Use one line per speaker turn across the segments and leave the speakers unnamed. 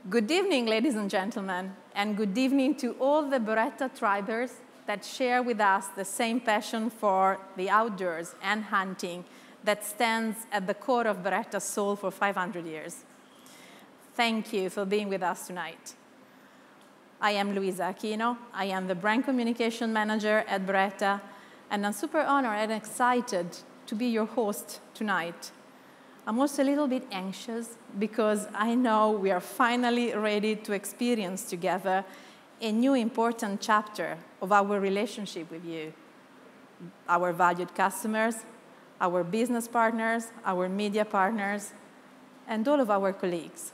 Good evening, ladies and gentlemen, and good evening to all the Beretta tribers that share with us the same passion for the outdoors and hunting that stands at the core of Beretta's soul for 500 years. Thank you for being with us tonight. I am Luisa Aquino. I am the brand communication manager at Beretta, and I'm super honored and excited to be your host tonight. I'm also a little bit anxious because I know we are finally ready to experience together a new important chapter of our relationship with you, our valued customers, our business partners, our media partners, and all of our colleagues.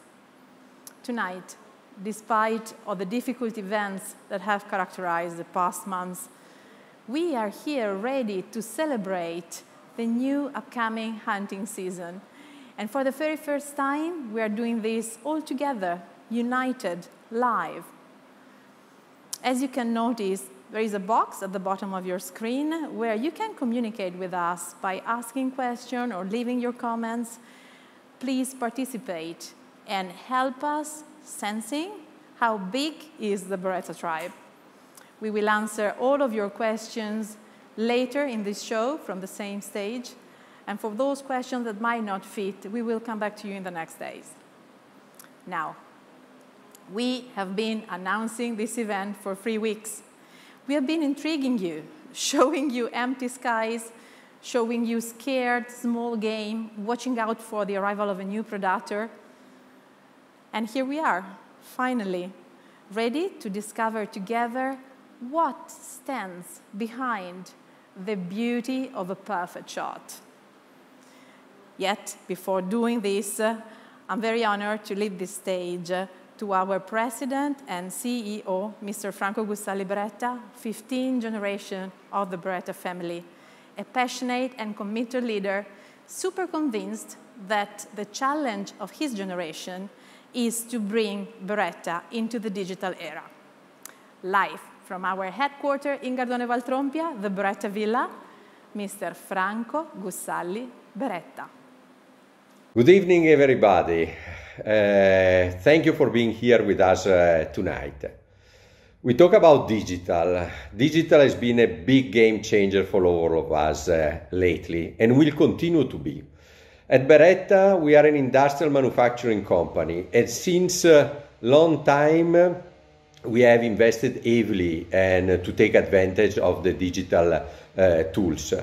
Tonight, despite all the difficult events that have characterized the past months, we are here ready to celebrate the new upcoming hunting season. And for the very first time, we are doing this all together, united, live. As you can notice, there is a box at the bottom of your screen where you can communicate with us by asking questions or leaving your comments. Please participate and help us sensing how big is the Beretta tribe. We will answer all of your questions later in this show from the same stage. And for those questions that might not fit, we will come back to you in the next days. Now, we have been announcing this event for 3 weeks. We have been intriguing you, showing you empty skies, showing you scared small game, watching out for the arrival of a new predator. And here we are, finally, ready to discover together what stands behind the beauty of a perfect shot. Yet, before doing this, I'm very honored to leave this stage to our President and CEO, Mr. Franco Gussalli Beretta, 15th generation of the Beretta family, a passionate and committed leader, super convinced that the challenge of his generation is to bring Beretta into the digital era. Live from our headquarters in Gardone Valtrompia, the Beretta Villa, Mr. Franco Gussalli Beretta.
Good evening, everybody. Thank you for being here with us tonight. We talk about digital. Digital has been a big game changer for all of us lately and will continue to be. At Beretta, we are an industrial manufacturing company, and since a long time, we have invested heavily and to take advantage of the digital tools.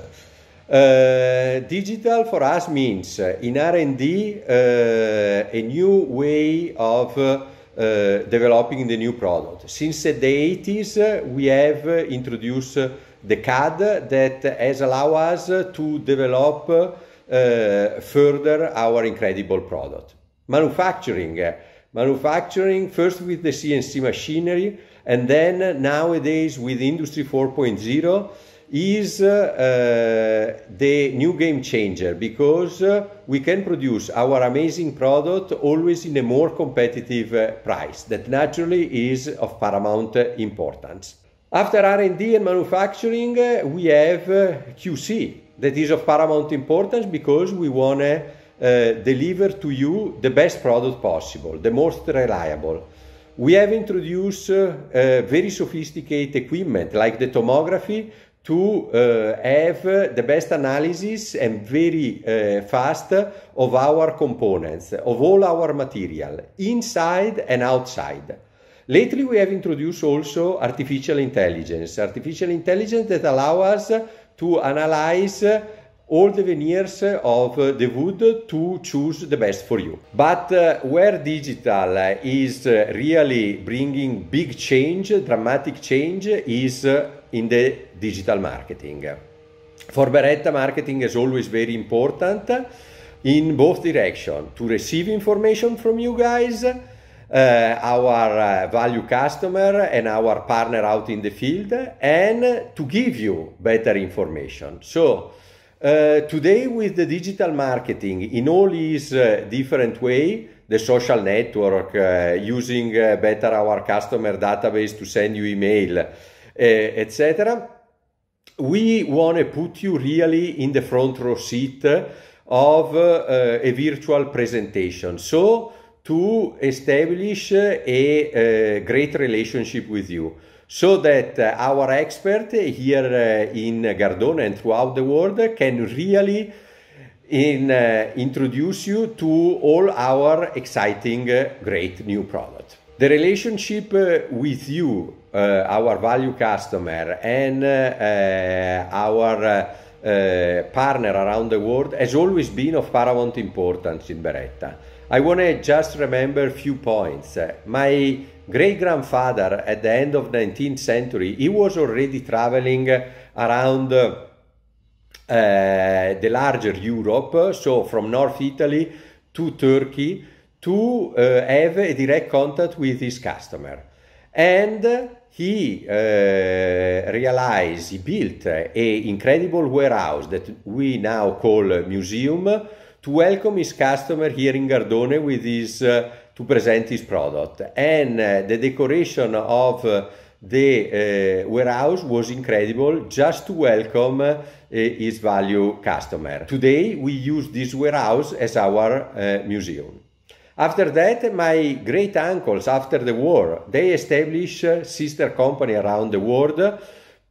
Digital for us means in R&D a new way of developing the new product. Since the 80s we have introduced the CAD that has allowed us to develop further our incredible product. Manufacturing first with the CNC machinery and then nowadays with Industry 4.0 is the new game changer because we can produce our amazing product always in a more competitive price that naturally is of paramount importance. After R&D and manufacturing, we have QC that is of paramount importance because we want to deliver to you the best product possible, the most reliable. We have introduced very sophisticated equipment like the tomography to have the best analysis and very fast of our components, of all our material, inside and outside. Lately we have introduced also artificial intelligence that allow us to analyze all the veneers of the wood to choose the best for you. But where digital is really bringing big change, dramatic change, is in the digital marketing. For Beretta, marketing is always very important in both directions, to receive information from you guys our value customer and our partner out in the field, and to give you better information. So today, with the digital marketing in all its different way, the social network, using better our customer database to send you email, etc., we want to put you really in the front row seat of a virtual presentation. So to establish a great relationship with you, so that our expert here in Gardone and throughout the world can really introduce you to all our exciting, great new products. The relationship with you, our value customer, and our partner around the world has always been of paramount importance in Beretta. I want to just remember a few points. My great-grandfather at the end of the 19th century, he was already traveling around the larger Europe, so from North Italy to Turkey, to have a direct contact with his customer. And he realized, he built an incredible warehouse that we now call a museum to welcome his customer here in Gardone with his, to present his product. And the decoration of the warehouse was incredible, just to welcome his value customer. Today we use this warehouse as our museum. After that, my great uncles, after the war, they established sister company around the world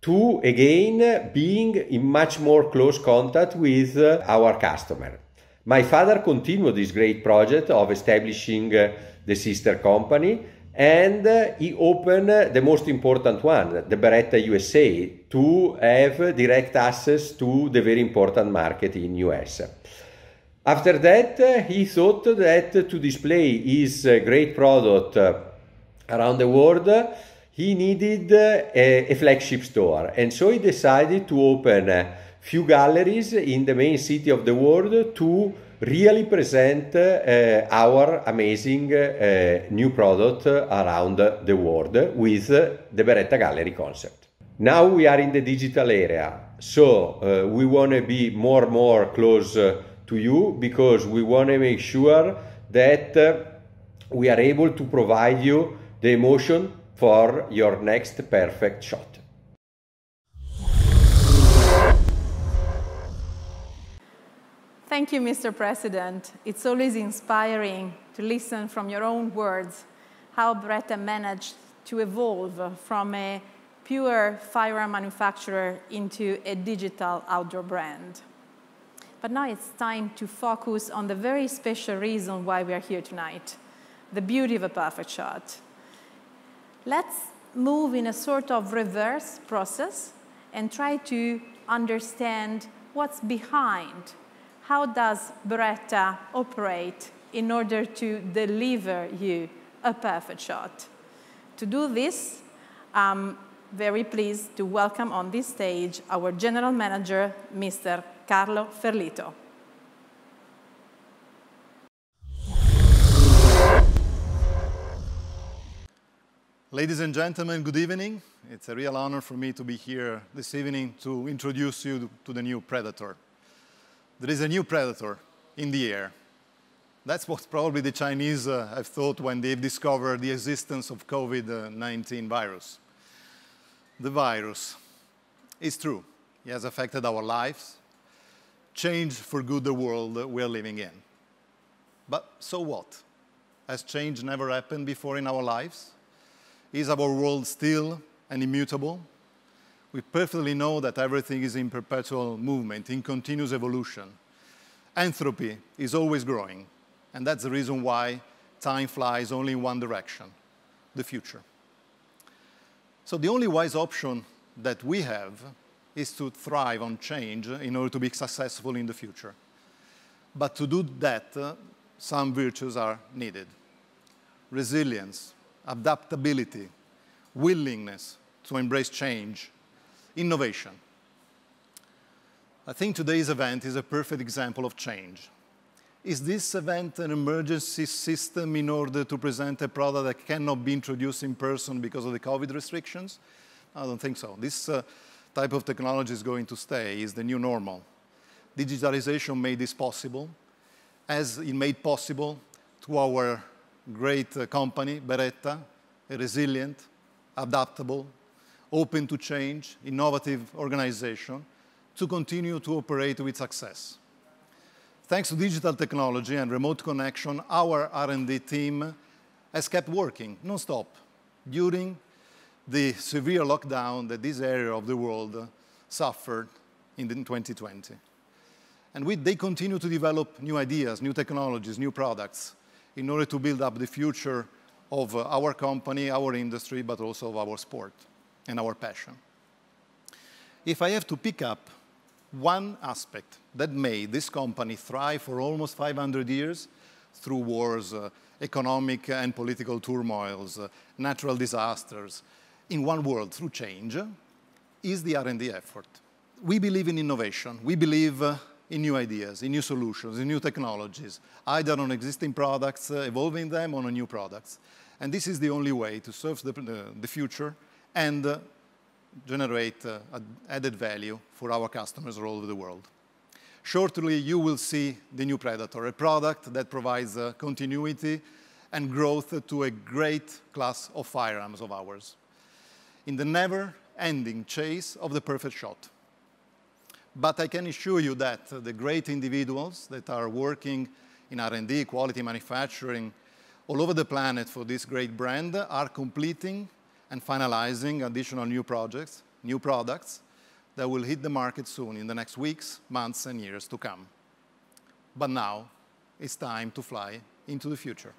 to again being in much more close contact with our customer. My father continued this great project of establishing the sister company, and he opened the most important one, the Beretta USA, to have direct access to the very important market in US. After that, he thought that to display his great product around the world, he needed a flagship store. And so he decided to open a few galleries in the main city of the world to really present our amazing new product around the world with the Beretta Gallery concept. Now we are in the digital area, so we want to be more close to you, because we want to make sure that we are able to provide you the emotion for your next perfect shot.
Thank you, Mr. President. It's always inspiring to listen from your own words how Beretta managed to evolve from a pure firearm manufacturer into a digital outdoor brand. But now it's time to focus on the very special reason why we are here tonight, the beauty of a perfect shot. Let's move in a sort of reverse process and try to understand what's behind. How does Beretta operate in order to deliver you a perfect shot? To do this, I'm very pleased to welcome on this stage our General Manager, Mr. Carlo Ferlito.
Ladies and gentlemen, good evening. It's a real honor for me to be here this evening to introduce you to the new Predator. There is a new Predator in the air. That's what probably the Chinese have thought when they've discovered the existence of COVID-19 virus. The virus is true. It has affected our lives, changed for good the world we're living in. But so what? Has change never happened before in our lives? Is our world still and immutable? We perfectly know that everything is in perpetual movement, in continuous evolution. Entropy is always growing, and that's the reason why time flies only in one direction, the future. So the only wise option that we have is to thrive on change in order to be successful in the future. But to do that, some virtues are needed. Resilience, adaptability, willingness to embrace change, innovation. I think today's event is a perfect example of change. Is this event an emergency system in order to present a product that cannot be introduced in person because of the COVID restrictions? I don't think so. This type of technology is going to stay, is the new normal. Digitalization made this possible, as it made possible to our great company, Beretta, a resilient, adaptable, open to change, innovative organization, to continue to operate with success. Thanks to digital technology and remote connection, our R&D team has kept working non-stop during the severe lockdown that this area of the world suffered in 2020. And they continue to develop new ideas, new technologies, new products in order to build up the future of our company, our industry, but also of our sport and our passion. If I have to pick up one aspect that made this company thrive for almost 500 years through wars, economic and political turmoils, natural disasters, in one word, through change, is the R&D effort. We believe in innovation. We believe in new ideas, in new solutions, in new technologies, either on existing products, evolving them, or on new products. And this is the only way to serve the future and generate added value for our customers all over the world. Shortly, you will see the new Predator, a product that provides continuity and growth to a great class of firearms of ours, in the never-ending chase of the perfect shot. But I can assure you that the great individuals that are working in R&D, quality manufacturing, all over the planet for this great brand are completing and finalizing additional new projects, new products that will hit the market soon in the next weeks, months, and years to come. But now it's time to fly into the future.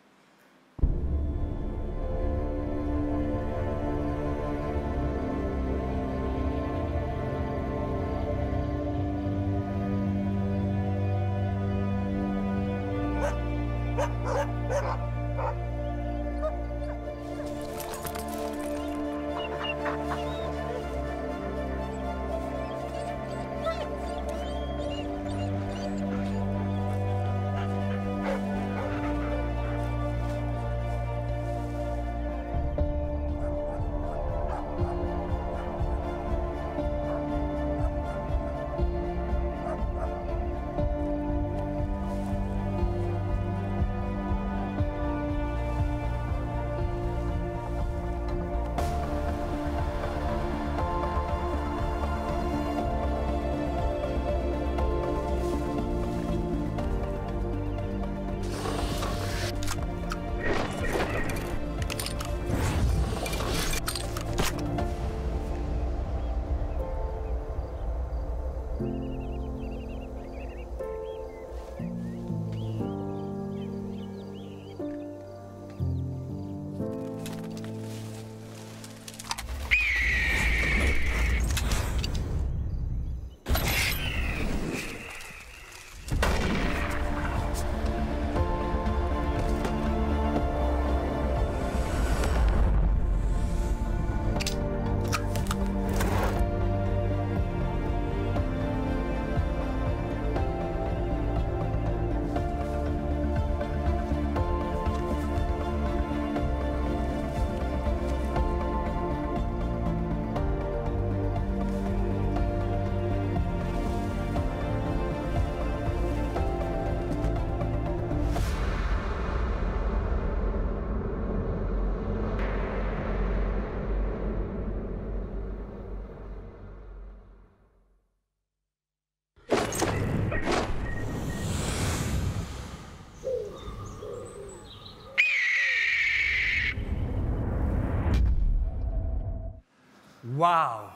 Wow.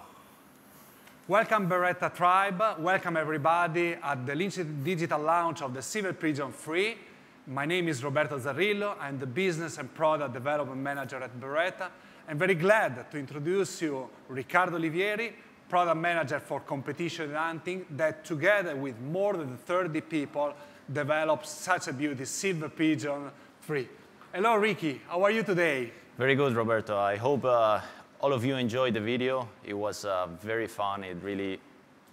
Welcome, Beretta Tribe. Welcome, everybody, at the digital launch of the Silver Pigeon III. My name is Roberto Zarrillo. I'm the Business and Product Development Manager at Beretta. I'm very glad to introduce you Riccardo Olivieri, Product Manager for Competition and Hunting, that together with more than 30 people developed such a beauty, Silver Pigeon III. Hello, Ricky. How are you today?
Very good, Roberto. I hope all of you enjoyed the video. It was very fun.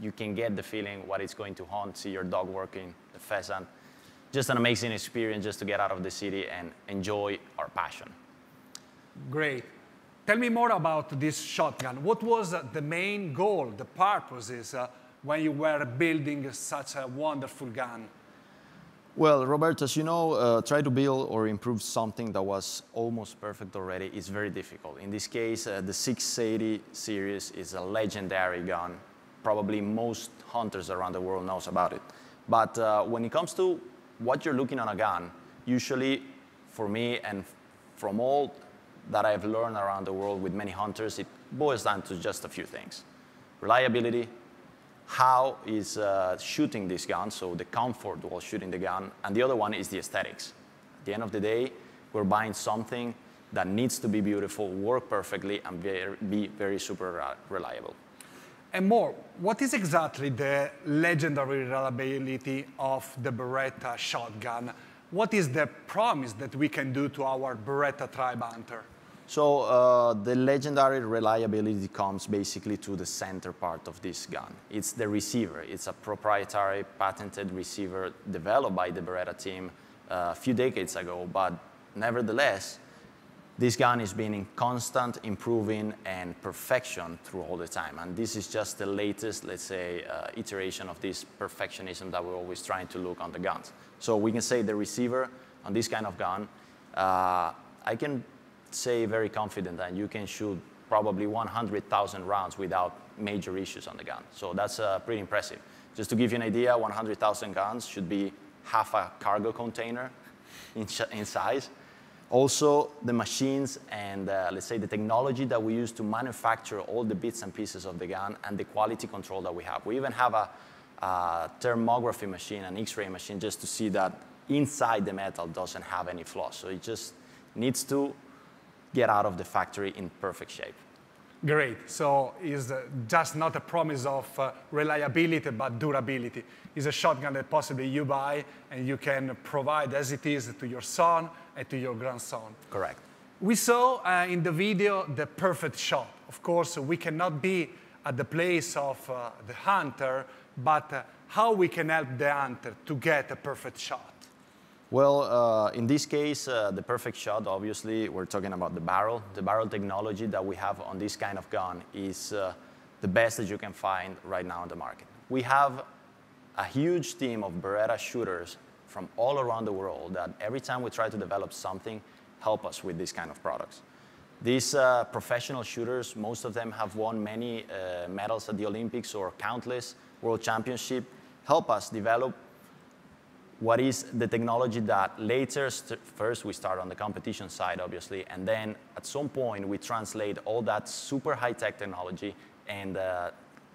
You can get the feeling what it's going to hunt, see your dog working, the pheasant. just an amazing experience just to get out of the city and enjoy our passion.
Great. Tell me more about this shotgun. What was the main goal, the purposes, when you were building such a wonderful gun?
Well, Roberto, as you know, try to build or improve something that was almost perfect already is very difficult. In this case, the 680 series is a legendary gun. Probably most hunters around the world knows about it. But when it comes to what you're looking on a gun, usually for me and from all that I've learned around the world with many hunters, it boils down to just a few things. Reliability, how is shooting this gun, so the comfort while shooting the gun, and the other one is the aesthetics. At the end of the day, we're buying something that needs to be beautiful, work perfectly, and be very super reliable.
And more, what is exactly the legendary reliability of the Beretta shotgun? What is the promise that we can do to our Beretta tribe hunter?
So the legendary reliability comes basically to the center part of this gun. It's the receiver. It's a proprietary patented receiver developed by the Beretta team a few decades ago, but nevertheless, this gun is being in constant improving and perfection through all the time. And this is just the latest, let's say, iteration of this perfectionism that we're always trying to look on the guns. So we can say the receiver on this kind of gun, I can say very confident that you can shoot probably 100,000 rounds without major issues on the gun. So that's pretty impressive. Just to give you an idea, 100,000 guns should be half a cargo container in size. Also, the machines and, let's say, the technology that we use to manufacture all the bits and pieces of the gun and the quality control that we have. We even have a thermography machine, an X-ray machine, just to see that inside the metal doesn't have any flaws. So it just needs to get out of the factory in perfect shape.
Great. So it's just not a promise of reliability, but durability. It's a shotgun that possibly you buy and you can provide as it is to your son and to your grandson.
Correct.
We saw in the video the perfect shot. Of course, we cannot be at the place of the hunter, but how we can help the hunter to get a perfect shot?
Well, in this case, the perfect shot, obviously, we're talking about the barrel. The barrel technology that we have on this kind of gun is the best that you can find right now on the market. We have a huge team of Beretta shooters from all around the world that every time we try to develop something, help us with these kind of products. These professional shooters, most of them have won many medals at the Olympics or countless world championships, help us develop what is the technology that later, first we start on the competition side, obviously, and then at some point we translate all that super high-tech technology and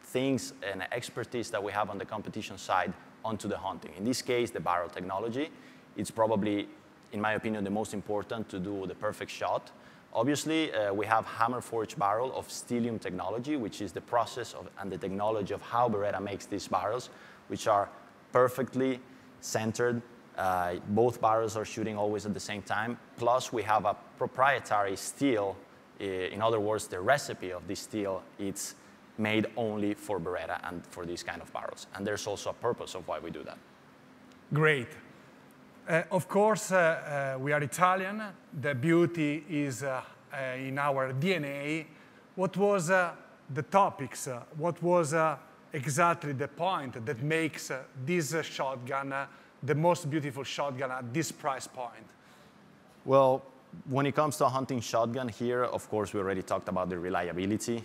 things and expertise that we have on the competition side onto the hunting. In this case, the barrel technology, it's probably, in my opinion, the most important to do the perfect shot. Obviously, we have hammer forged barrel of stellium technology, which is the process of, and the technology of how Beretta makes these barrels, which are perfectly centered. Both barrels are shooting always at the same time. Plus, we have a proprietary steel. In other words, the recipe of this steel, it's made only for Beretta and for these kind of barrels. And there's also a purpose of why we do that.
Great. Of course, we are Italian. The beauty is in our DNA. What was the topics? What was exactly the point that makes this shotgun the most beautiful shotgun at this price point?
Well, when it comes to a hunting shotgun here, of course, we already talked about the reliability,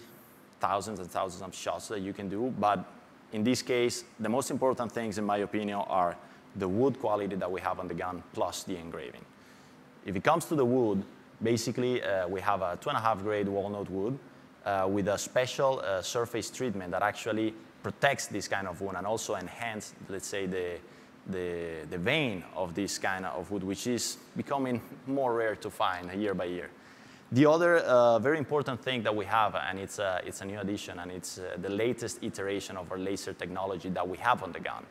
thousands and thousands of shots that you can do. But in this case, the most important things, in my opinion, are the wood quality that we have on the gun plus the engraving. If it comes to the wood, basically, we have a 2.5 grade walnut wood with a special surface treatment that actually protects this kind of wood and also enhance, let's say, the vein of this kind of wood, which is becoming more rare to find year by year. The other very important thing that we have, and it's a new addition, and it's the latest iteration of our laser technology that we have on the gun.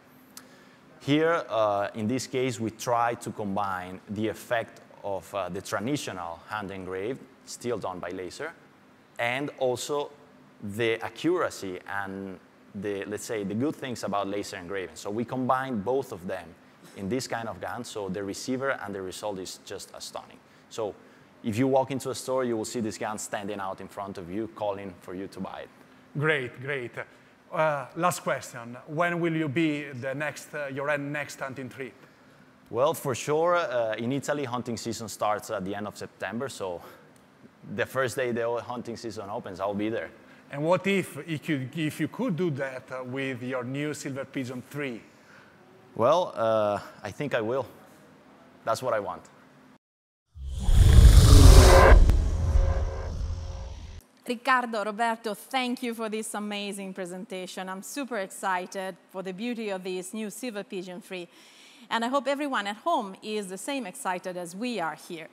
Here, in this case, we try to combine the effect of the traditional hand engraved, still done by laser, and also the accuracy and let's say, the good things about laser engraving. So we combine both of them in this kind of gun, so the receiver and the result is just stunning. So if you walk into a store, you will see this gun standing out in front of you, calling for you to buy it.
Great, great. Last question. When will you be your next hunting trip?
Well, for sure, in Italy, hunting season starts at the end of September, so the first day the hunting season opens, I'll be there.
And what if you could do that with your new Silver Pigeon III?
Well, I think I will. That's what I want.
Riccardo, Roberto, thank you for this amazing presentation. I'm super excited for the beauty of this new Silver Pigeon III. And I hope everyone at home is the same excited as we are here.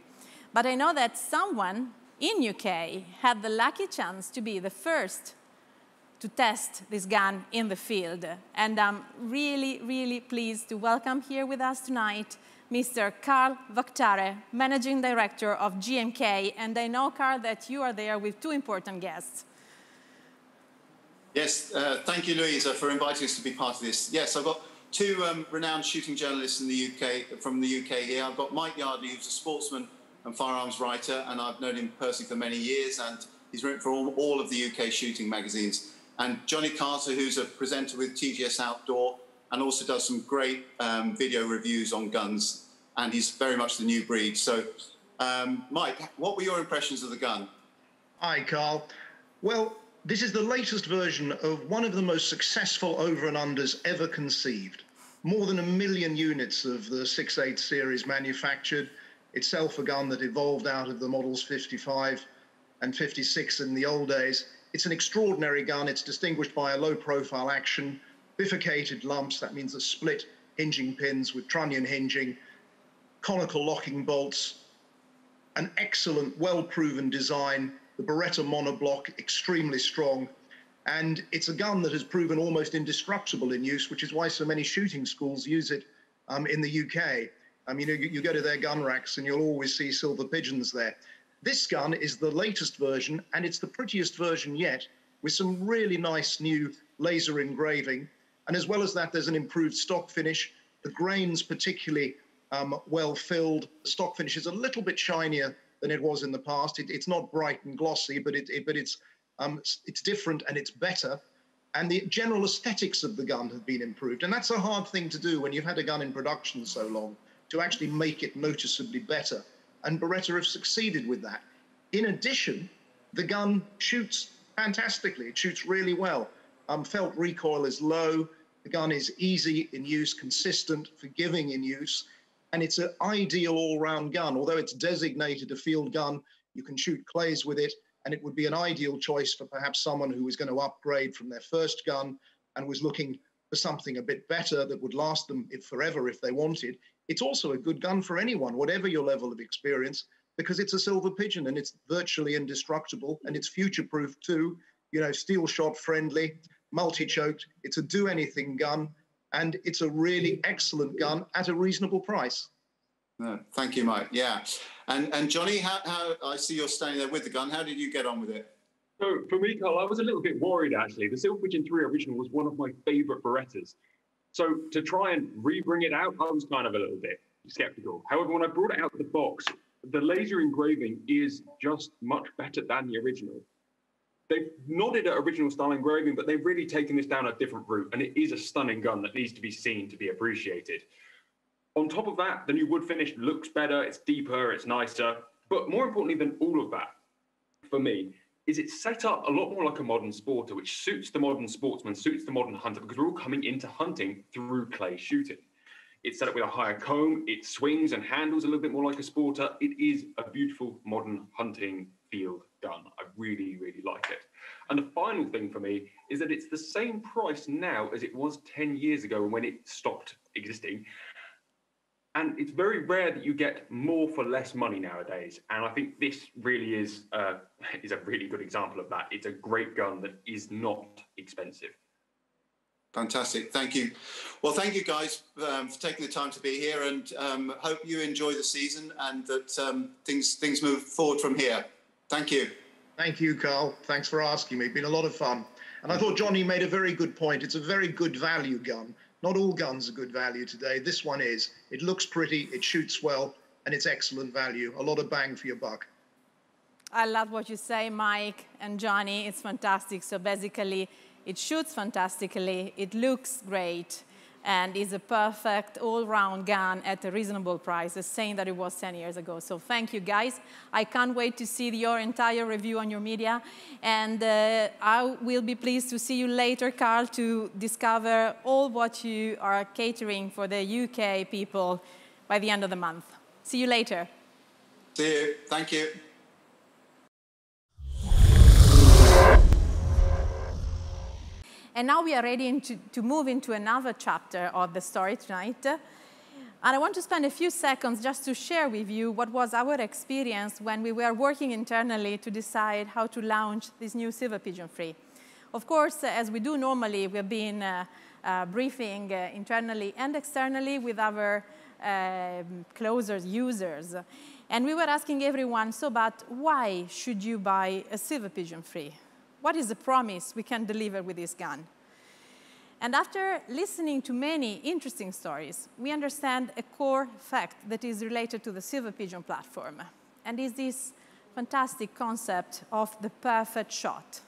But I know that someone in UK had the lucky chance to be the first to test this gun in the field. And I'm really, really pleased to welcome here with us tonight Mr. Carl Vactare, Managing Director of GMK. And I know, Carl, that you are there with two important guests.
Yes, thank you, Louisa, for inviting us to be part of this. Yes, I've got two renowned shooting journalists in the UK, from the UK here. I've got Mike Yardley, who's a sportsman and firearms writer, and I've known him personally for many years, and he's written for all of the UK shooting magazines. And Johnny Carter, who's a presenter with TGS Outdoor, and also does some great video reviews on guns, and he's very much the new breed. So, Mike, what were your impressions of the gun?
Hi, Carl. Well, this is the latest version of one of the most successful over and unders ever conceived. More than 1 million units of the 6.8 series manufactured. Itself a gun that evolved out of the models 55 and 56 in the old days. It's an extraordinary gun. It's distinguished by a low-profile action, bifurcated lumps, that means the split hinging pins with trunnion hinging, conical locking bolts, an excellent, well-proven design, the Beretta monoblock, extremely strong, and it's a gun that has proven almost indestructible in use, which is why so many shooting schools use it in the UK. I mean, you go to their gun racks and you'll always see Silver Pigeons there. This gun is the latest version, and it's the prettiest version yet, with some really nice new laser engraving. And as well as that, there's an improved stock finish. The grain's particularly well filled. The stock finish is a little bit shinier than it was in the past. It's not bright and glossy, but it's different and it's better. And the general aesthetics of the gun have been improved. And that's a hard thing to do when you've had a gun in production so long, to actually make it noticeably better. And Beretta have succeeded with that. In addition, the gun shoots fantastically. It shoots really well. Felt recoil is low. The gun is easy in use, consistent, forgiving in use. And it's an ideal all-round gun. Although it's designated a field gun, you can shoot clays with it, and it would be an ideal choice for perhaps someone who was going to upgrade from their first gun and was looking for something a bit better that would last them forever if they wanted. It's also a good gun for anyone, whatever your level of experience, because it's a Silver Pigeon and it's virtually indestructible, and it's future-proof too, you know, steel shot friendly, multi-choked. It's a do-anything gun, and it's a really excellent gun at a reasonable price.
Thank you, Mike. Yeah. And Johnny, how I see you're standing there with the gun. How did you get on with it?
So for me, Carl, I was a little bit worried, actually. The Silver Pigeon III original was one of my favorite Berettas. So to try and re-bring it out, I was kind of a little bit skeptical. However, when I brought it out of the box, the laser engraving is just much better than the original. They've nodded at original style engraving, but they've really taken this down a different route, and it is a stunning gun that needs to be seen to be appreciated. On top of that, the new wood finish looks better, it's deeper, it's nicer, but more importantly than all of that, for me, is it's set up a lot more like a modern sporter, which suits the modern sportsman, suits the modern hunter, because we're all coming into hunting through clay shooting. It's set up with a higher comb, it swings and handles a little bit more like a sporter. It is a beautiful modern hunting field gun. I really, really like it. And the final thing for me is that it's the same price now as it was 10 years ago when it stopped existing. And it's very rare that you get more for less money nowadays. And I think this really is a really good example of that. It's a great gun that is not expensive.
Fantastic. Thank you. Well, thank you guys for taking the time to be here, and hope you enjoy the season and that things move forward from here. Thank you.
Thank you, Carl. Thanks for asking me. It's been a lot of fun. And I thought Johnny made a very good point. It's a very good value gun. Not all guns are good value today. This one is. It looks pretty, it shoots well, and it's excellent value. A lot of bang for your buck.
I love what you say, Mike and Johnny. It's fantastic. So basically, it shoots fantastically, it looks great, and is a perfect all-round gun at a reasonable price, the same that it was 10 years ago. So thank you, guys. I can't wait to see your entire review on your media. And I will be pleased to see you later, Carl, to discover all what you are catering for the UK people by the end of the month. See you later.
See you. Thank you.
And now we are ready to move into another chapter of the story tonight. And I want to spend a few seconds just to share with you what was our experience when we were working internally to decide how to launch this new Silver Pigeon III. Of course, as we do normally, we've been briefing internally and externally with our closer users. And we were asking everyone, so but why should you buy a Silver Pigeon III? What is the promise we can deliver with this gun? And after listening to many interesting stories, we understand a core fact that is related to the Silver Pigeon platform, and is this fantastic concept of the perfect shot.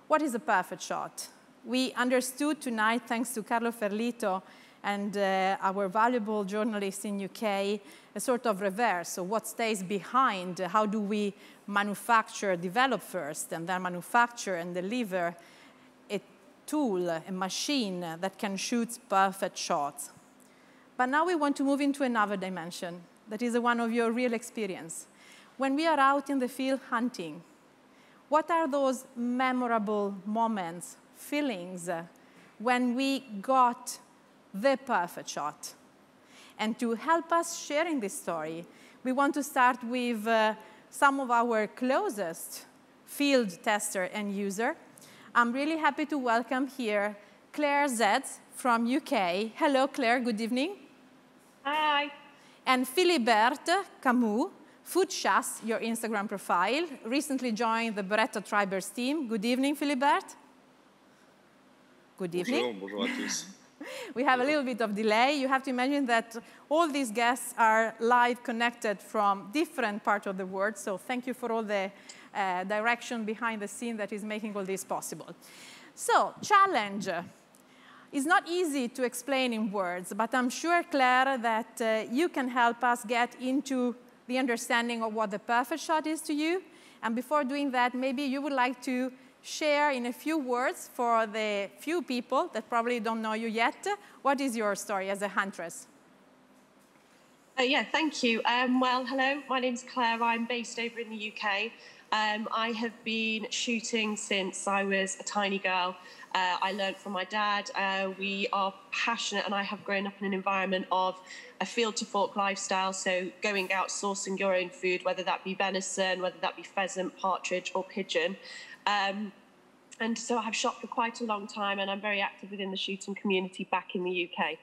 What is a perfect shot? We understood tonight, thanks to Carlo Ferlito and our valuable journalist in UK, a sort of reverse. So what stays behind? How do we manufacture, develop first, and then manufacture and deliver a tool, a machine that can shoot perfect shots? But now we want to move into another dimension that is the one of your real experience. When we are out in the field hunting, what are those memorable moments, feelings, when we got the perfect shot? And to help us sharing this story, we want to start with some of our closest field tester and user. I'm really happy to welcome here Claire Zeds from UK. Hello, Claire, good evening.
Hi.
And Philibert Camus, Food Chasse, your Instagram profile, recently joined the Beretta Tribers team. Good evening, Philibert. Good evening.
Bonjour à tous.
We have a little bit of delay. You have to imagine that all these guests are live connected from different parts of the world. So thank you for all the direction behind the scene that is making all this possible. So challenge is not easy to explain in words, but I'm sure, Claire, that you can help us get into the understanding of what the perfect shot is to you. And before doing that, maybe you would like to share in a few words for the few people that probably don't know you yet, what is your story as a huntress?
Yeah, thank you. Well, hello, my name's Claire. I'm based over in the UK. I have been shooting since I was a tiny girl. I learned from my dad. We are passionate, and I have grown up in an environment of a field-to-fork lifestyle, so going out, sourcing your own food, whether that be venison, whether that be pheasant, partridge, or pigeon. And so I've shot for quite a long time, and I'm very active within the shooting community back in the UK.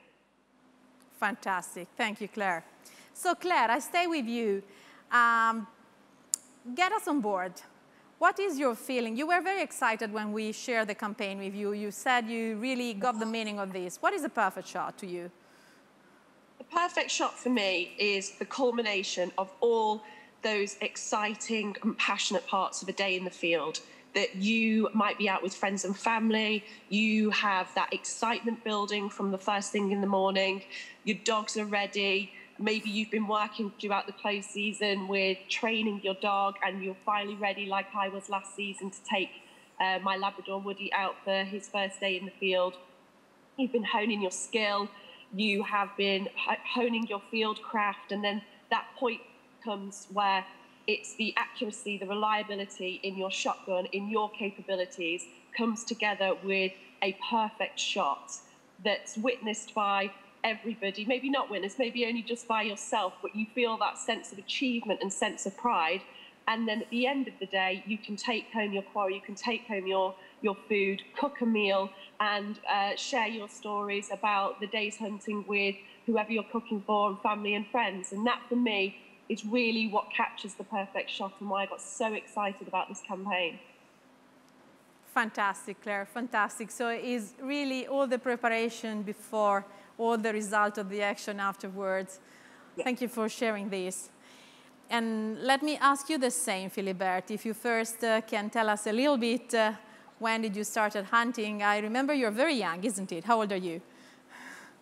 Fantastic. Thank you, Claire. So, Claire, I stay with you. Get us on board. What is your feeling? You were very excited when we shared the campaign with you. You said you really got the meaning of this. What is a perfect shot to you?
The perfect shot for me is the culmination of all those exciting and passionate parts of a day in the field. That you might be out with friends and family, you have that excitement building from the first thing in the morning, your dogs are ready, maybe you've been working throughout the close season with training your dog, and you're finally ready, like I was last season, to take my Labrador Woody out for his first day in the field. You've been honing your skill, you have been honing your field craft, and then that point comes where it's the accuracy, the reliability in your shotgun, in your capabilities, comes together with a perfect shot that's witnessed by everybody. Maybe not witnessed, maybe only just by yourself, but you feel that sense of achievement and sense of pride. And then at the end of the day, you can take home your quarry, you can take home your food, cook a meal, and share your stories about the day's hunting with whoever you're cooking for, and family and friends. And that, for me, is really what captures the perfect shot, and why I got so excited about this campaign.
Fantastic, Claire, fantastic. So it's really all the preparation before, all the result of the action afterwards. Yeah. Thank you for sharing this. And let me ask you the same, Philibert, if you first can tell us a little bit, when did you start hunting? I remember you're very young, isn't it? How old are you?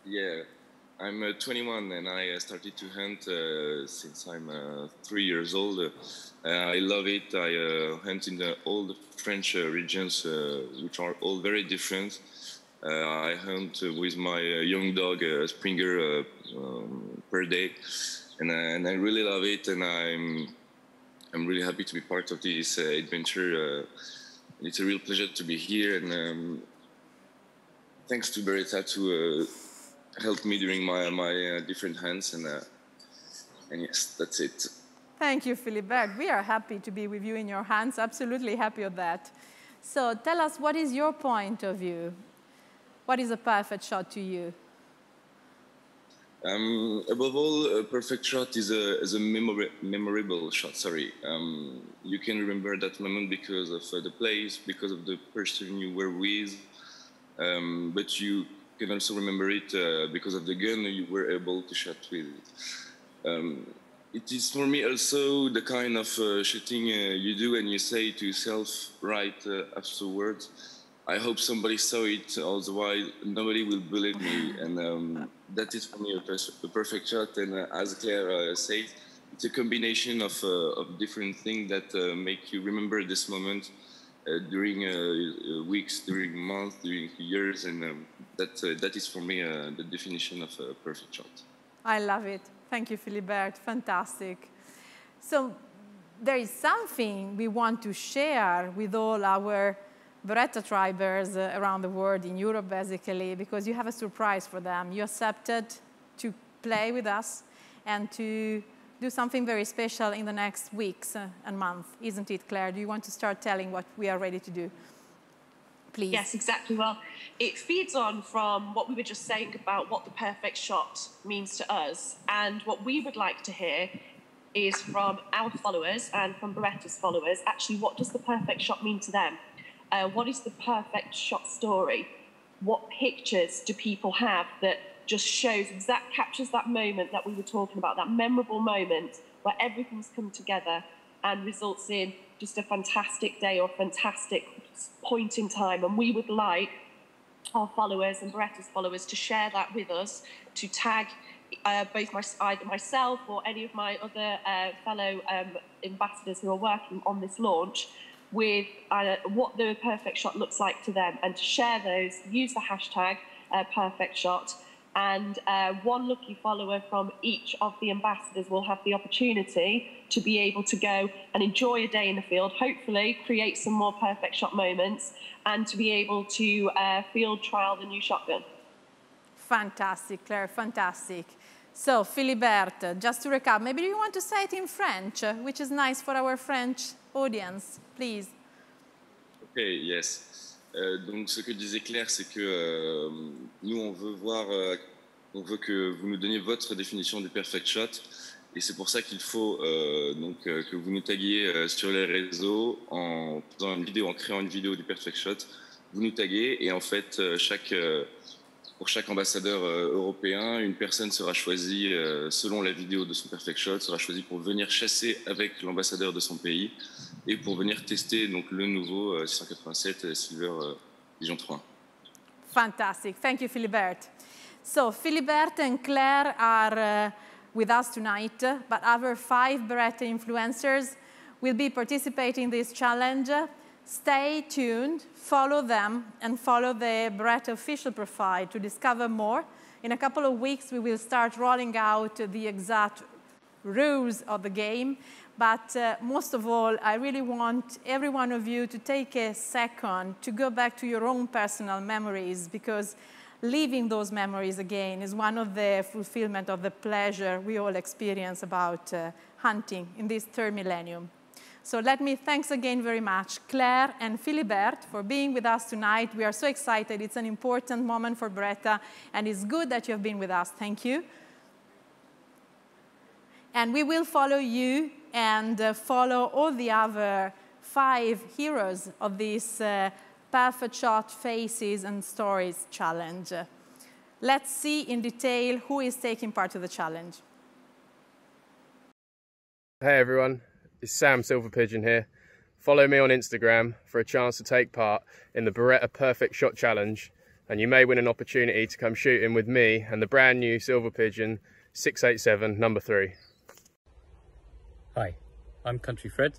Yeah, I'm 21 and I started to hunt since I'm 3 years old. I love it. I hunt in all the French regions, which are all very different. I hunt with my young dog, Springer, per day, and I really love it. And I'm really happy to be part of this adventure. It's a real pleasure to be here, and thanks to Beretta to help me during my different hunts. And yes, that's it.
Thank you, Philibert. We are happy to be with you in your hands, absolutely happy of that. So tell us, what is your point of view? What is a perfect shot to you?
Above all, a perfect shot is a memorable shot, sorry. You can remember that moment because of the place, because of the person you were with, but you can also remember it because of the gun you were able to shoot with. It is for me also the kind of shooting you do and you say to yourself right afterwards, I hope somebody saw it, otherwise nobody will believe me. And that is for me a perfect shot. And as Claire said, it's a combination of different things that make you remember this moment during weeks, during months, during years. And that is for me the definition of a perfect shot.
I love it. Thank you, Philibert. Fantastic. So there is something we want to share with all our Beretta tribers around the world, in Europe basically, because you have a surprise for them. You accepted to play with us and to do something very special in the next weeks and months, isn't it, Claire? Do you want to start telling what we are ready to do? Please.
Yes, exactly. Well, it feeds on from what we were just saying about what the perfect shot means to us. And what we would like to hear is from our followers and from Beretta's followers, actually, what does the perfect shot mean to them? What is the perfect shot story? What pictures do people have that just shows, captures that moment that we were talking about, that memorable moment where everything's come together and results in just a fantastic day or a fantastic point in time. And we would like our followers and Beretta's followers to share that with us, to tag both either myself or any of my other fellow ambassadors who are working on this launch with what the perfect shot looks like to them, and to share those, use the hashtag perfect shot, and one lucky follower from each of the ambassadors will have the opportunity to be able to go and enjoy a day in the field, hopefully create some more perfect shot moments, and to be able to field trial the new shotgun.
Fantastic, Claire, fantastic. So, Philibert, just to recap, maybe you want to say it in French, which is nice for our French audience, please.
Okay, yes. Donc, ce que disait Claire, c'est que nous, on veut que vous nous donniez votre définition du perfect shot, et c'est pour ça qu'il faut que vous nous taguiez sur les réseaux en faisant une vidéo, en créant une vidéo du perfect shot. Vous nous taguez, et en fait, pour chaque ambassadeur européen, une personne sera choisie selon la vidéo de son perfect shot, sera choisie pour venir chasser avec l'ambassadeur de son pays et pour venir tester donc le nouveau 687 Silver Pigeon III.
Fantastic. Thank you, Philibert. So Philibert and Claire are with us tonight, but other 5 Beretta influencers will be participating in this challenge. Stay tuned, follow them, and follow the Beretta official profile to discover more. In a couple of weeks, we will start rolling out the exact rules of the game. But most of all, I really want every one of you to take a second to go back to your own personal memories, because living those memories again is one of the fulfillment of the pleasure we all experience about hunting in this third millennium. So let me thanks again very much, Claire and Philibert, for being with us tonight. We are so excited. It's an important moment for Beretta, and it's good that you have been with us. Thank you. And we will follow you and follow all the other 5 heroes of this Perfect Shot Faces and Stories Challenge. Let's see in detail who is taking part of the challenge.
Hey everyone, it's Sam Silver Pigeon here. Follow me on Instagram for a chance to take part in the Beretta Perfect Shot Challenge, and you may win an opportunity to come shooting with me and the brand new Silver Pigeon 687 number 3.
Hi, I'm Country Fred.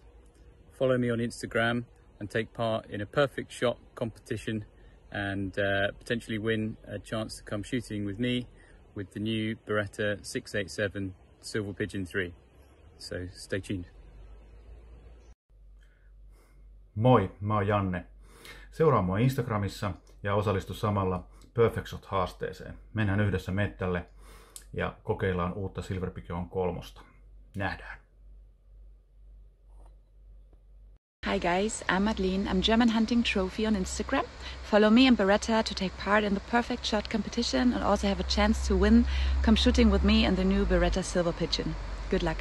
Follow me on Instagram and take part in a perfect shot competition and potentially win a chance to come shooting with me with the new Beretta 687 Silver Pigeon III. So stay tuned.
Moi, mä oon Janne. Seuraa mua Instagramissa ja osallistu samalla Perfect Shot-haasteeseen. Mennään yhdessä mettälle ja kokeillaan uutta Silver Pigeon 3. Nähdään.
Hi guys, I'm Madeline. I'm German Hunting Trophy on Instagram. Follow me and Beretta to take part in the Perfect Shot competition and also have a chance to win. Come shooting with me and the new Beretta Silver Pigeon. Good luck.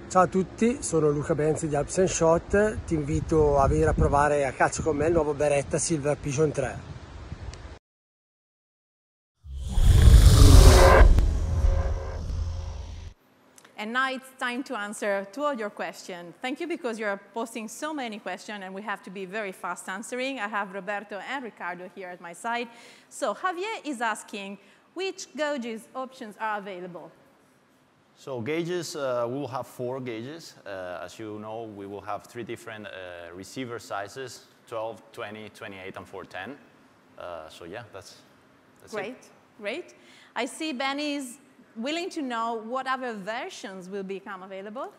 Ciao a tutti, sono Luca Benzi di Alps & Shot. Ti invito a venire a provare a caccia con me il nuovo Beretta Silver Pigeon III.
And now it's time to answer to all your questions. Thank you because you're posting so many questions and we have to be very fast answering. I have Roberto and Ricardo here at my side. So Javier is asking, which gauges options are available?
So gauges, we will have 4 gauges. As you know, we will have 3 different receiver sizes, 12, 20, 28, and 410. So yeah, that's
great,
it.
Great. I see Ben is willing to know what other versions will become available.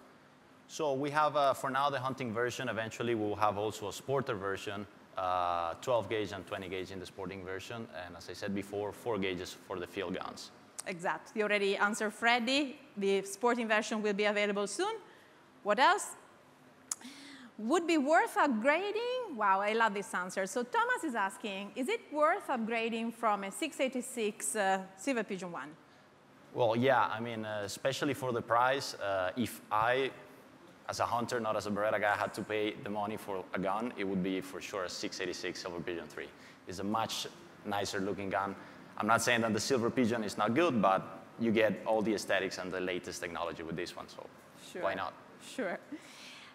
So we have, for now, the hunting version. Eventually, we will have also a sporter version, 12 gauge and 20 gauge in the sporting version. And as I said before, 4 gauges for the field guns.
Exactly. You already answered Freddy. The sporting version will be available soon. What else? Would be worth upgrading? Wow, I love this answer. So Thomas is asking, is it worth upgrading from a 686 Silver Pigeon I?
Well, yeah, I mean, especially for the price, if I, as a hunter, not as a Beretta guy, had to pay the money for a gun, it would be for sure a 686 Silver Pigeon III. It's a much nicer looking gun. I'm not saying that the Silver Pigeon is not good, but you get all the aesthetics and the latest technology with this one, so why not?
Sure.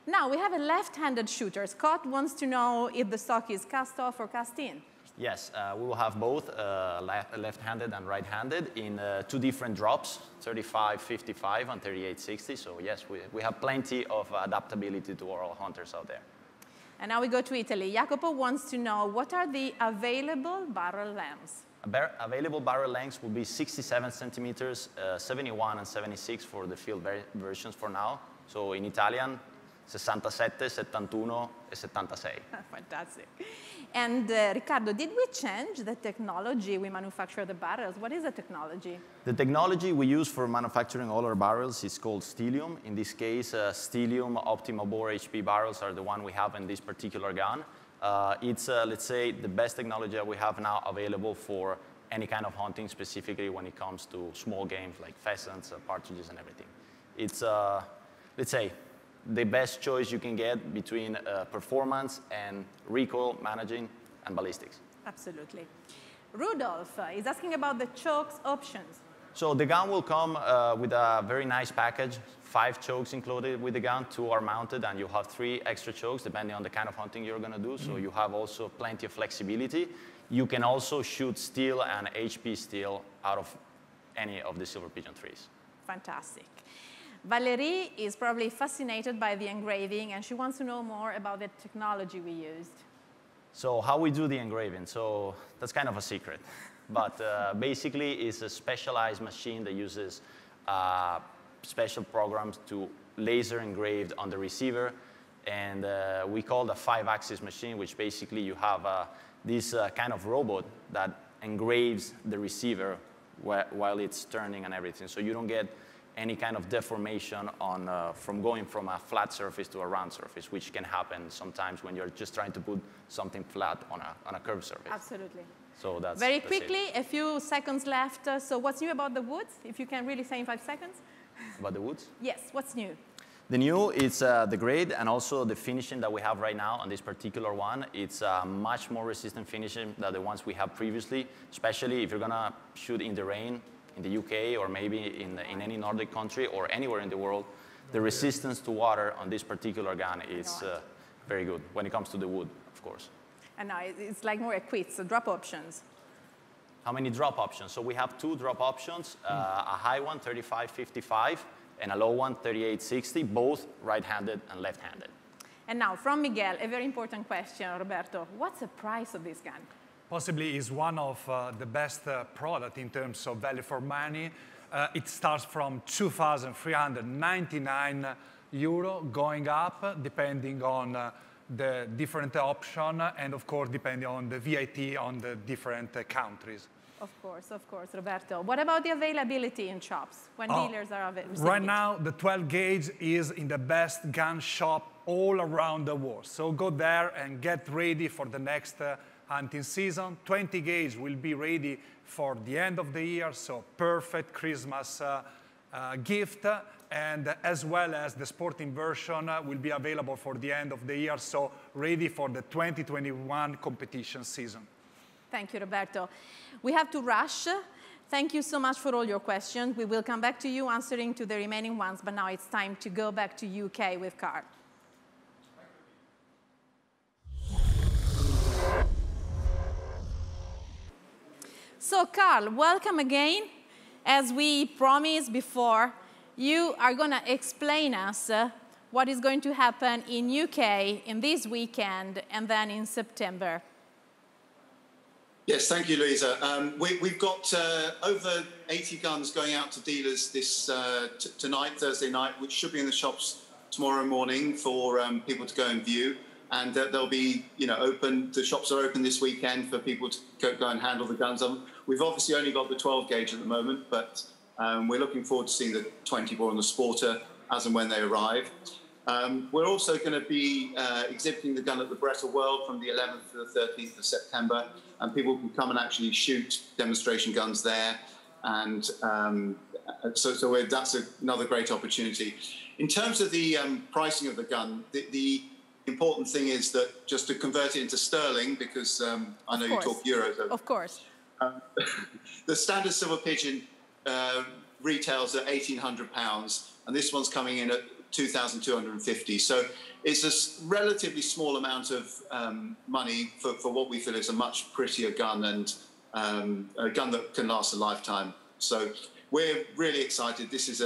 Now, we have a left-handed shooter. Scott wants to know if the stock is cast off or cast in.
Yes, we will have both left-handed and right-handed in 2 different drops, 35-55 and 38-60. So yes, we have plenty of adaptability to all hunters out there.
And now we go to Italy. Jacopo wants to know, what are the available barrel lengths?
Available barrel lengths will be 67 centimeters, 71 and 76 for the field versions for now. So in Italian, 67, 71 e 76.
Fantastic. And Riccardo, did we change the technology we manufacture the barrels? What is the technology?
The technology we use for manufacturing all our barrels is called Stellium. In this case, Stellium Optima Bore HP barrels are the one we have in this particular gun. It's, let's say, the best technology that we have now available for any kind of hunting, specifically when it comes to small games like pheasants, partridges, and everything. It's, let's say, the best choice you can get between performance and recoil, managing, and ballistics.
Absolutely. Rudolph is asking about the chokes options.
So the gun will come with a very nice package, 5 chokes included with the gun, 2 are mounted, and you have 3 extra chokes depending on the kind of hunting you're going to do. So you have also plenty of flexibility. You can also shoot steel and HP steel out of any of the Silver Pigeon IIIs.
Fantastic. Valerie is probably fascinated by the engraving, and she wants to know more about the technology we used.
So how we do the engraving, so that's kind of a secret. But basically, it's a specialized machine that uses special programs to laser engraved on the receiver. And we call the 5-axis machine, which basically you have this kind of robot that engraves the receiver while it's turning and everything. So you don't get any kind of deformation on, from going from a flat surface to a round surface, which can happen sometimes when you're just trying to put something flat on a curved surface.
Absolutely.
So that's
very quickly, a few seconds left. So what's new about the woods? If you can really say in 5 seconds.
About the woods?
Yes, what's new?
The new, it's the grade and also the finishing that we have right now on this particular one. It's much more resistant finishing than the ones we have previously, especially if you're gonna shoot in the rain in the UK or maybe in any Nordic country or anywhere in the world. The resistance to water on this particular gun is very good when it comes to the wood, of course.
And now it's like more equipped, so drop options.
How many drop options? So we have 2 drop options, a high one, 35-55, and a low one, 38-60, both right-handed and left-handed.
And now, from Miguel, a very important question, Roberto. What's the price of this gun?
Possibly is one of the best product in terms of value for money. It starts from 2,399 euro, going up, depending on the different option, and of course, depending on the VAT on the different countries.
Of course, Roberto. What about the availability in shops when dealers are available?
Right now, the 12 gauge is in the best gun shop all around the world. So go there and get ready for the next hunting season. 20 gauge will be ready for the end of the year, so perfect Christmas gift. And as well as the sporting version will be available for the end of the year, so ready for the 2021 competition season.
Thank you, Roberto. We have to rush. Thank you so much for all your questions. We will come back to you answering to the remaining ones, but now it's time to go back to UK with Carl. So, Carl, welcome again. As we promised before, you are going to explain us what is going to happen in UK in this weekend and then in September.
Yes, thank you, Louisa. We've got over 80 guns going out to dealers this tonight, Thursday night, which should be in the shops tomorrow morning for people to go and view. And they'll be, open. The shops are open this weekend for people to go and handle the guns. We've obviously only got the 12 gauge at the moment, but we're looking forward to seeing the 20 bore and the Sporter as and when they arrive. We're also going to be exhibiting the gun at the Beretta World from the 11th to the 13th of September, and people can come and actually shoot demonstration guns there. And so that's another great opportunity. In terms of the pricing of the gun, the important thing is that just to convert it into sterling, because I know you talk euros.
Of course.
The standard Silver Pigeon retails at £1,800, and this one's coming in at 2,250. So it's a relatively small amount of money for what we feel is a much prettier gun, and a gun that can last a lifetime. So we're really excited. This is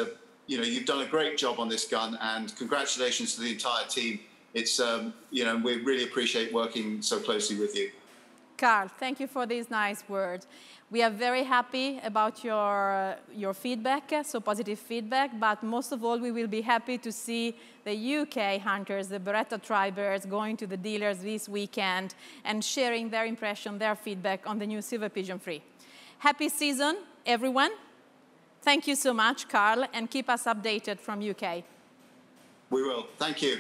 you've done a great job on this gun, and congratulations to the entire team. It's, we really appreciate working so closely with you.
Carl, thank you for these nice words. We are very happy about your feedback, so positive feedback, but most of all, we will be happy to see the UK hunters, the Beretta tribers, going to the dealers this weekend and sharing their impression, their feedback on the new Silver Pigeon III. Happy season, everyone. Thank you so much, Carl, and keep us updated from UK.
We will. Thank you.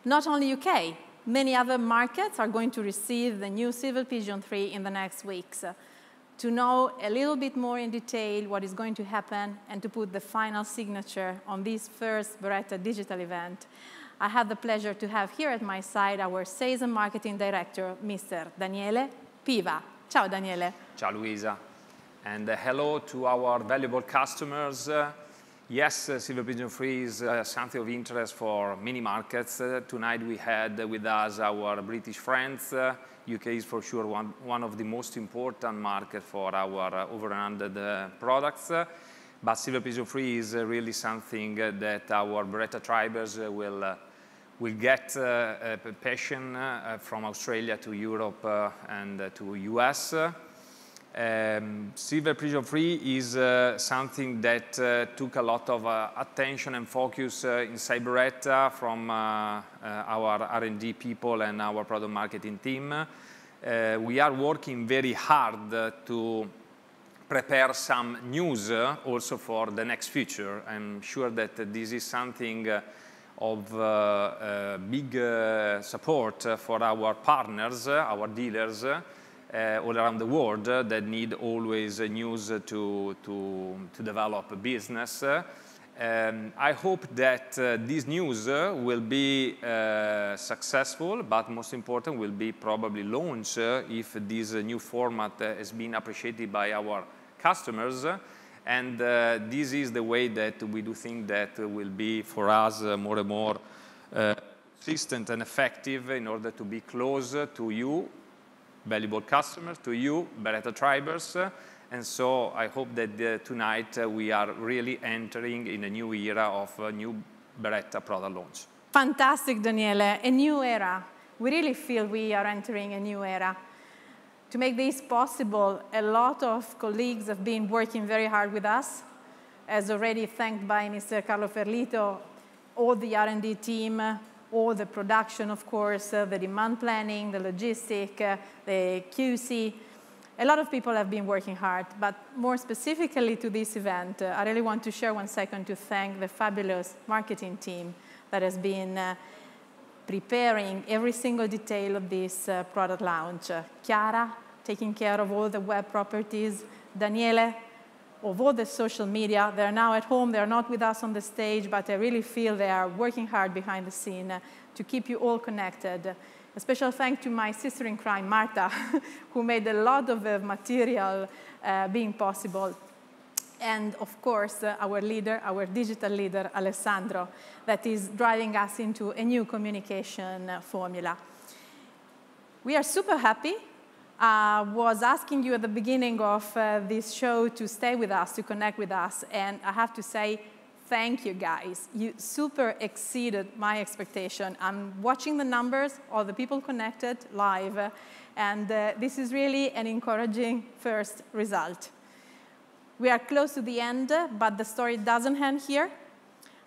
Not only UK, many other markets are going to receive the new Silver Pigeon III in the next weeks. To know a little bit more in detail what is going to happen and to put the final signature on this first Beretta digital event, I had the pleasure to have here at my side our Sales and Marketing Director, Mr. Daniele Piva. Ciao, Daniele.
Ciao, Luisa. And hello to our valuable customers. Yes, Silver Pigeon III is something of interest for many markets. Tonight we had with us our British friends. UK is for sure one of the most important markets for our over-and-under products. But Silver Pigeon III is really something that our Beretta tribers will get passion from Australia to Europe and to US. Silver Pigeon III is something that took a lot of attention and focus inside Beretta from our R&D people and our product marketing team. We are working very hard to prepare some news also for the next future. I'm sure that this is something of big support for our partners, our dealers. all around the world that need always news to develop a business. I hope that this news will be successful, but most important will be probably launched if this new format has been appreciated by our customers. And this is the way that we do think that will be for us more and more consistent and effective in order to be close to you, valuable customers, to you, Beretta Tribers. And so I hope that tonight we are really entering in a new era of a new Beretta product launch.
Fantastic, Daniele. A new era. We really feel we are entering a new era. To make this possible, a lot of colleagues have been working very hard with us. As already thanked by Mr. Carlo Ferlito, all the R&D team, all the production, of course, the demand planning, the logistic, the QC. A lot of people have been working hard, but more specifically to this event, I really want to share 1 second to thank the fabulous marketing team that has been preparing every single detail of this product launch. Chiara, taking care of all the web properties. Daniele, of all the social media. They're now at home, they're not with us on the stage, but I really feel they are working hard behind the scene to keep you all connected. A special thanks to my sister in crime, Marta, who made a lot of the material being possible. And of course, our leader, our digital leader, Alessandro, that is driving us into a new communication formula. We are super happy. I was asking you at the beginning of this show to stay with us, to connect with us, and I have to say, thank you, guys. You super exceeded my expectation. I'm watching the numbers, all the people connected live, and this is really an encouraging first result. We are close to the end, but the story doesn't end here.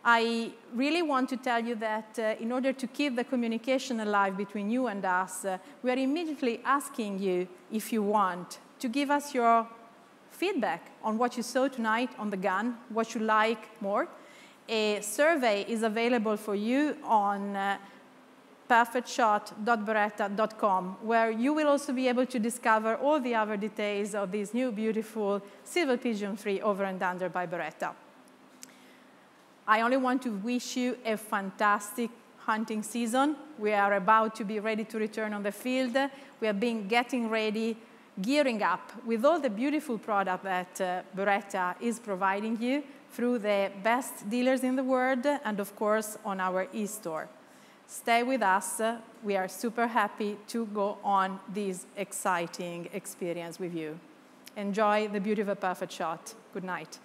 I really want to tell you that in order to keep the communication alive between you and us, we are immediately asking you, if you want, to give us your feedback on what you saw tonight on the gun, what you like more. A survey is available for you on perfectshot.beretta.com, where you will also be able to discover all the other details of this new beautiful Silver Pigeon III over and under by Beretta. I only want to wish you a fantastic hunting season. We are about to be ready to return on the field. We have been getting ready, gearing up with all the beautiful product that Beretta is providing you through the best dealers in the world and, of course, on our e-store. Stay with us. We are super happy to go on this exciting experience with you. Enjoy the beauty of a perfect shot. Good night.